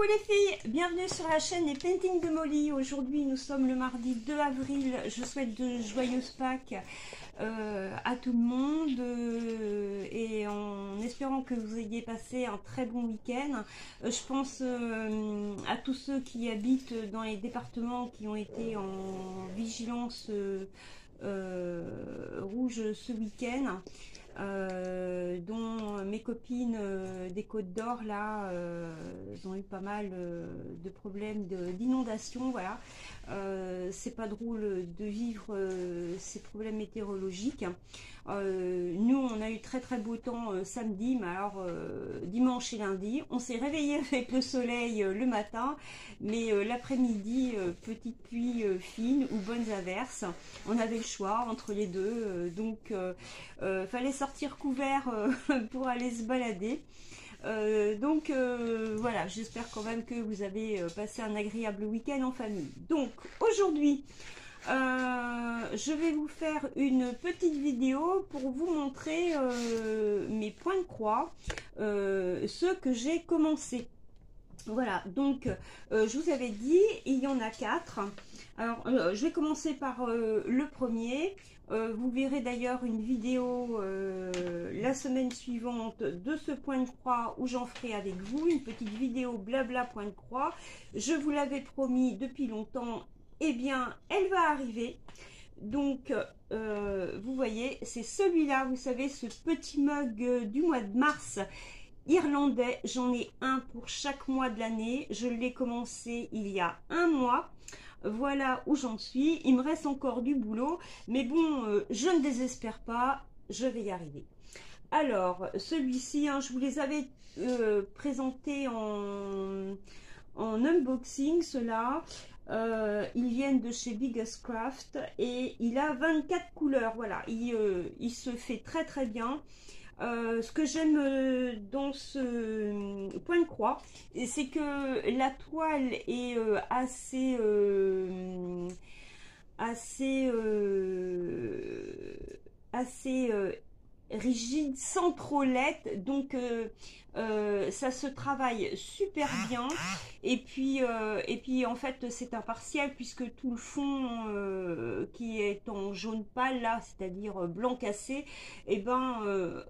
Coucou les filles, bienvenue sur la chaîne Les Paintings de Molly. Aujourd'hui nous sommes le mardi 2 avril, je souhaite de joyeuses Pâques à tout le monde et en espérant que vous ayez passé un très bon week-end. Je pense à tous ceux qui habitent dans les départements qui ont été en vigilance rouge ce week-end. Dont mes copines des Côtes d'Or là ont eu pas mal de problèmes d'inondation, voilà. C'est pas drôle de vivre ces problèmes météorologiques. Nous on a eu très beau temps samedi, mais alors dimanche et lundi on s'est réveillé avec le soleil le matin, mais l'après-midi petite pluie fine ou bonnes averses. On avait le choix entre les deux, donc fallait sortir couvert pour aller se balader. Voilà, j'espère quand même que vous avez passé un agréable week-end en famille. Donc aujourd'hui je vais vous faire une petite vidéo pour vous montrer mes points de croix, ceux que j'ai commencé. Voilà, donc je vous avais dit, il y en a 4. Alors je vais commencer par le premier. Vous verrez d'ailleurs une vidéo la semaine suivante de ce point de croix où j'en ferai avec vous une petite vidéo blabla point de croix. Je vous l'avais promis depuis longtemps, et bien elle va arriver. Donc vous voyez, c'est celui-là, vous savez, ce petit mug du mois de mars irlandais. J'en ai un pour chaque mois de l'année. Je l'ai commencé il y a un mois. Voilà où j'en suis. Il me reste encore du boulot, mais bon, je ne désespère pas, je vais y arriver. Alors, celui-ci, hein, je vous les avais présentés en unboxing, ceux-là. Ils viennent de chez Biggest Craft et il a 24 couleurs. Voilà, il se fait très bien. Ce que j'aime dans ce point de croix, c'est que la toile est assez rigide, sans trop l'être, donc ça se travaille super bien. Et puis en fait c'est impartial puisque tout le fond qui est en jaune pâle là, c'est-à-dire blanc cassé, et ben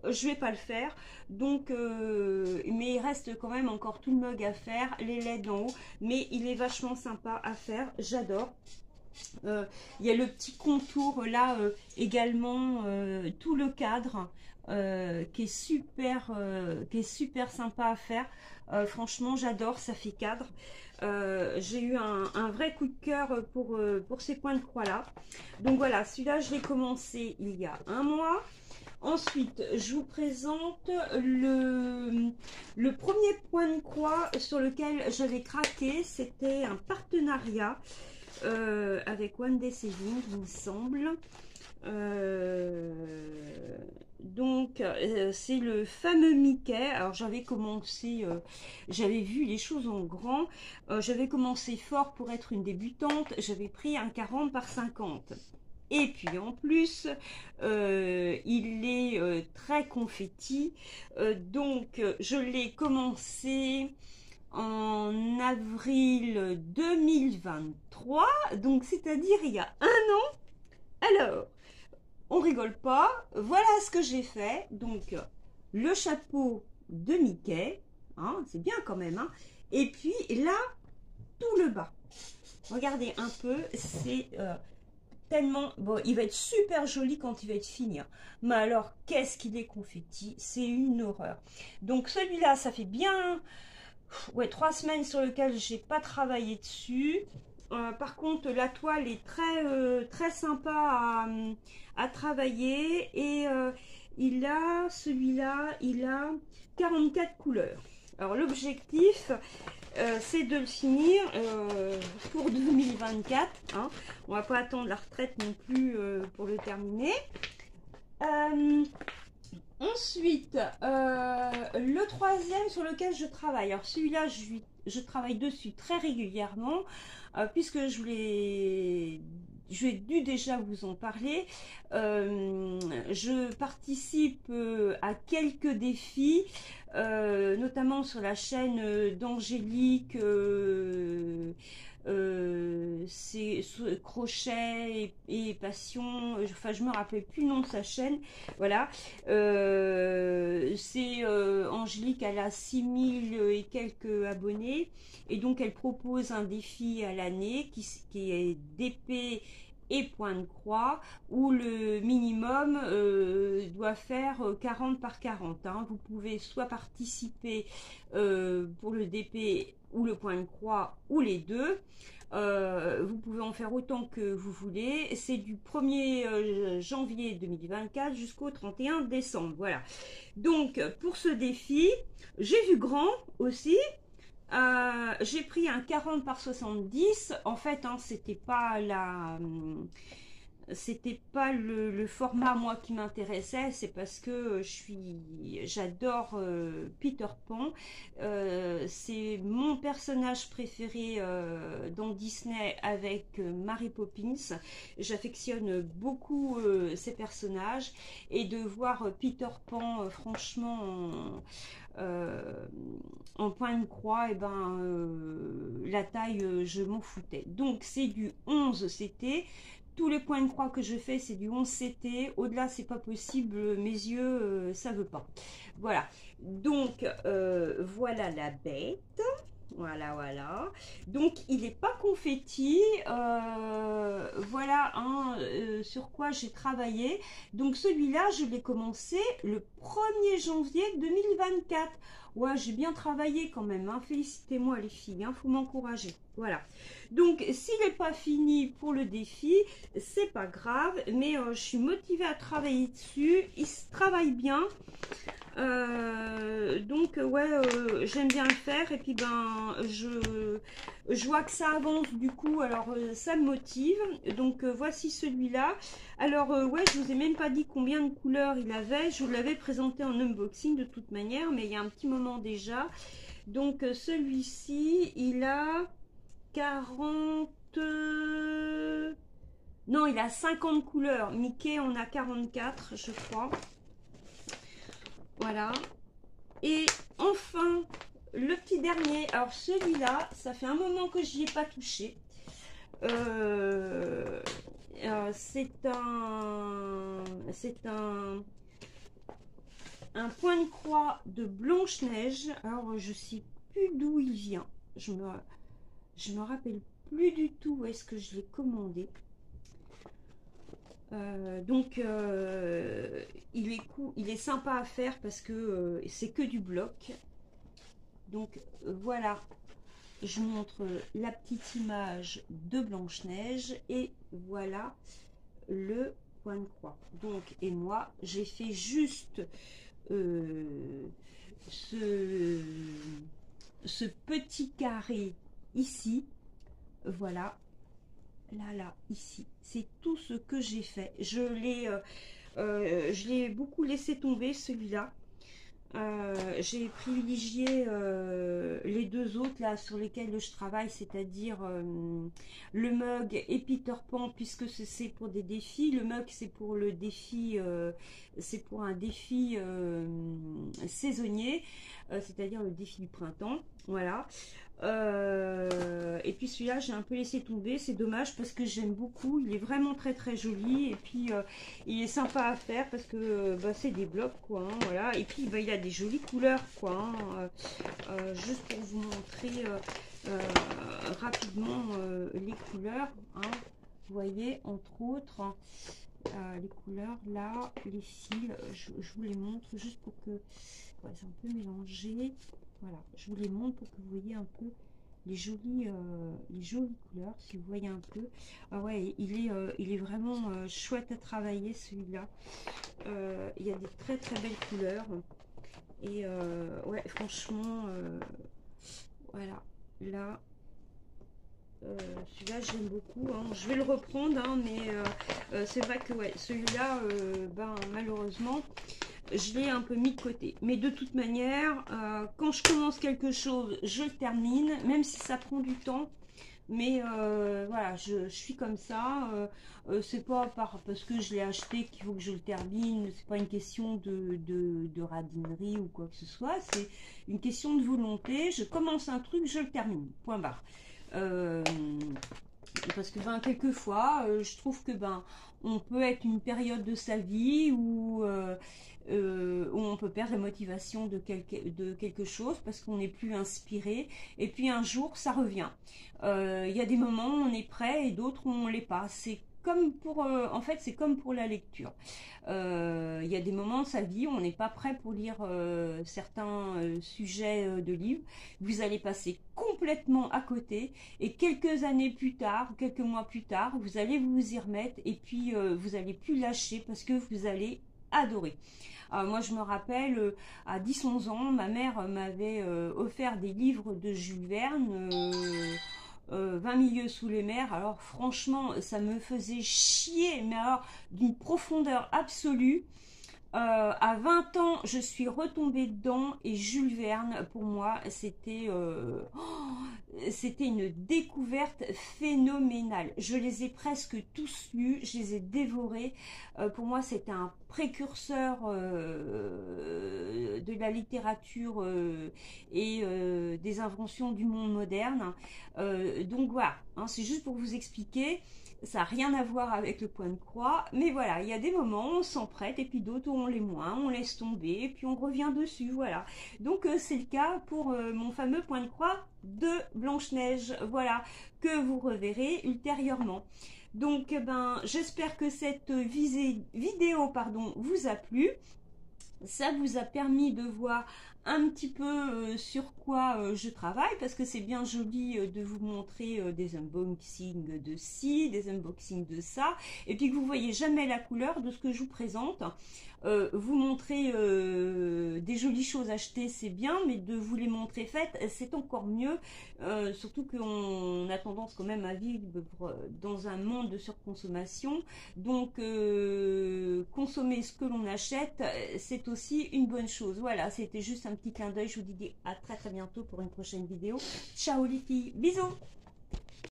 je vais pas le faire. Donc mais il reste quand même encore tout le mug à faire, les LED en haut, mais il est vachement sympa à faire, j'adore. Il y a le petit contour là également, tout le cadre qui est super sympa à faire. Franchement j'adore, ça fait cadre. J'ai eu un vrai coup de cœur pour ces points de croix là. Donc voilà, celui-là je l'ai commencé il y a un mois. Ensuite, je vous présente le premier point de croix sur lequel j'avais craqué. C'était un partenariat avec One Day Saving, il me semble. Donc c'est le fameux Mickey. Alors j'avais commencé, j'avais vu les choses en grand, j'avais commencé fort pour être une débutante, j'avais pris un 40 par 50. Et puis en plus, il est très confetti, donc je l'ai commencé en avril 2023, donc c'est-à-dire il y a un an. Alors, on rigole pas, voilà ce que j'ai fait. Donc, le chapeau de Mickey, hein, c'est bien quand même, hein. Et puis là, tout le bas. Regardez un peu, c'est tellement... Bon, il va être super joli quand il va être fini, hein. Mais alors, qu'est-ce qu'il est confetti, c'est une horreur. Donc celui-là, ça fait bien... Ouais, 3 semaines sur lequel j'ai pas travaillé dessus. Par contre la toile est très sympa à travailler, et celui-là il a 44 couleurs. Alors l'objectif c'est de le finir pour 2024, hein. On va pas attendre la retraite non plus pour le terminer. Ensuite, le troisième sur lequel je travaille, alors celui-là je travaille dessus très régulièrement, puisque j'ai dû déjà vous en parler. Je participe à quelques défis notamment sur la chaîne d'Angélique, c'est Crochet et Passion, enfin je me rappelle plus le nom de sa chaîne, voilà. C'est Angélique, elle a 6000 et quelques abonnés, et donc elle propose un défi à l'année qui est d'épée et point de croix, où le minimum doit faire 40 par 40. Hein. Vous pouvez soit participer pour le DP ou le point de croix, ou les deux. Vous pouvez en faire autant que vous voulez. C'est du 1er janvier 2024 jusqu'au 31 décembre. Voilà. Donc, pour ce défi, j'ai vu grand aussi. J'ai pris un 40 par 70. En fait, hein, c'était pas le format moi qui m'intéressait, c'est parce que j'adore Peter Pan. C'est mon personnage préféré dans Disney avec Mary Poppins. J'affectionne beaucoup ces personnages, et de voir Peter Pan franchement en point de croix, et ben la taille je m'en foutais. Donc c'est du 11 CT. Tous les points de croix que je fais, c'est du 11 CT. Au-delà, c'est pas possible. Mes yeux, ça veut pas. Voilà. Donc, voilà la bête. Voilà, voilà. Donc, il n'est pas confetti. Voilà hein, sur quoi j'ai travaillé. Donc, celui-là, je l'ai commencé le 1er janvier 2024. Ouais, j'ai bien travaillé quand même. Hein. Félicitez-moi les filles. Hein, faut m'encourager. Voilà. Donc, s'il n'est pas fini pour le défi, c'est pas grave. Mais je suis motivée à travailler dessus. Il se travaille bien. Donc ouais, j'aime bien le faire, et puis ben je vois que ça avance du coup, alors ça me motive. Donc voici celui-là. Alors ouais, je vous ai même pas dit combien de couleurs il avait, je vous l'avais présenté en unboxing de toute manière, mais il y a un petit moment déjà. Donc celui-ci il a 40, non, il a 50 couleurs. Mickey en a 44 je crois. Voilà. Et enfin, le petit dernier. Alors celui-là, ça fait un moment que je n'y ai pas touché. C'est un point de croix de Blanche-Neige. Alors je sais plus d'où il vient. Je me rappelle plus du tout où est-ce que je l'ai commandé. Donc il est sympa à faire parce que c'est que du bloc. Donc voilà, je vous montre la petite image de Blanche-Neige, et voilà le point de croix. Donc, et moi j'ai fait juste ce petit carré ici, voilà. Là, ici, c'est tout ce que j'ai fait. Je l'ai beaucoup laissé tomber, celui-là. J'ai privilégié les deux autres là sur lesquels je travaille, c'est-à-dire le mug et Peter Pan, puisque c'est pour des défis. Le mug, c'est pour le défi, c'est pour un défi saisonnier, c'est-à-dire le défi du printemps. Voilà. Et puis celui-là j'ai un peu laissé tomber, c'est dommage parce que j'aime beaucoup, il est vraiment très très joli, et puis il est sympa à faire parce que bah, c'est des blocs quoi, hein, voilà. Et puis bah, il a des jolies couleurs quoi, hein, juste pour vous montrer rapidement les couleurs, hein. Vous voyez entre autres les couleurs là, les fils, je vous les montre juste pour que ouais, c'est un peu mélangé. Voilà, je vous les montre pour que vous voyez un peu les jolies couleurs, si vous voyez un peu. Ah ouais, il est vraiment chouette à travailler celui-là. Il y a des très très belles couleurs. Et ouais, franchement, voilà, là, celui-là j'aime beaucoup. Hein. Je vais le reprendre, hein, mais c'est vrai que ouais, celui-là, ben, malheureusement, je l'ai un peu mis de côté. Mais de toute manière, quand je commence quelque chose, je le termine, même si ça prend du temps. Mais voilà, je suis comme ça. C'est pas parce que je l'ai acheté qu'il faut que je le termine. C'est pas une question de radinerie ou quoi que ce soit. C'est une question de volonté. Je commence un truc, je le termine. Point barre. Parce que ben quelquefois, je trouve que ben on peut être une période de sa vie où on peut perdre la motivation de quelque chose parce qu'on n'est plus inspiré, et puis un jour ça revient. Il y a des moments où on est prêt et d'autres où on l'est pas. C'est comme pour, en fait, c'est comme pour la lecture. Il y a des moments de sa vie où on n'est pas prêt pour lire certains sujets de livres. Vous allez passer complètement à côté, et quelques années plus tard, quelques mois plus tard, vous allez vous y remettre, et puis vous allez plus lâcher parce que vous allez adorer. Moi, je me rappelle, à 10-11 ans, ma mère m'avait offert des livres de Jules Verne, 20 milieux sous les mers. Alors franchement, ça me faisait chier, mais alors d'une profondeur absolue. À 20 ans, je suis retombée dedans, et Jules Verne, pour moi, c'était une découverte phénoménale. Je les ai presque tous lus, je les ai dévorés. Pour moi, c'était un précurseur de la littérature et des inventions du monde moderne. Donc voilà, hein, c'est juste pour vous expliquer. Ça n'a rien à voir avec le point de croix, mais voilà, il y a des moments où on s'emprête, et puis d'autres où on l'est moins, on laisse tomber, et puis on revient dessus, voilà. Donc c'est le cas pour mon fameux point de croix de Blanche-Neige, voilà, que vous reverrez ultérieurement. Donc ben, j'espère que cette vidéo vous a plu. Ça vous a permis de voir un petit peu sur quoi je travaille, parce que c'est bien joli de vous montrer des unboxings de ci, des unboxings de ça, et puis que vous voyez jamais la couleur de ce que je vous présente. Vous montrer des jolies choses achetées, c'est bien, mais de vous les montrer faites, c'est encore mieux, surtout qu'on a tendance quand même à vivre dans un monde de surconsommation. Donc consommer ce que l'on achète, c'est aussi une bonne chose. Voilà, c'était juste un petit clin d'œil. Je vous dis à très très bientôt pour une prochaine vidéo. Ciao les filles, bisous.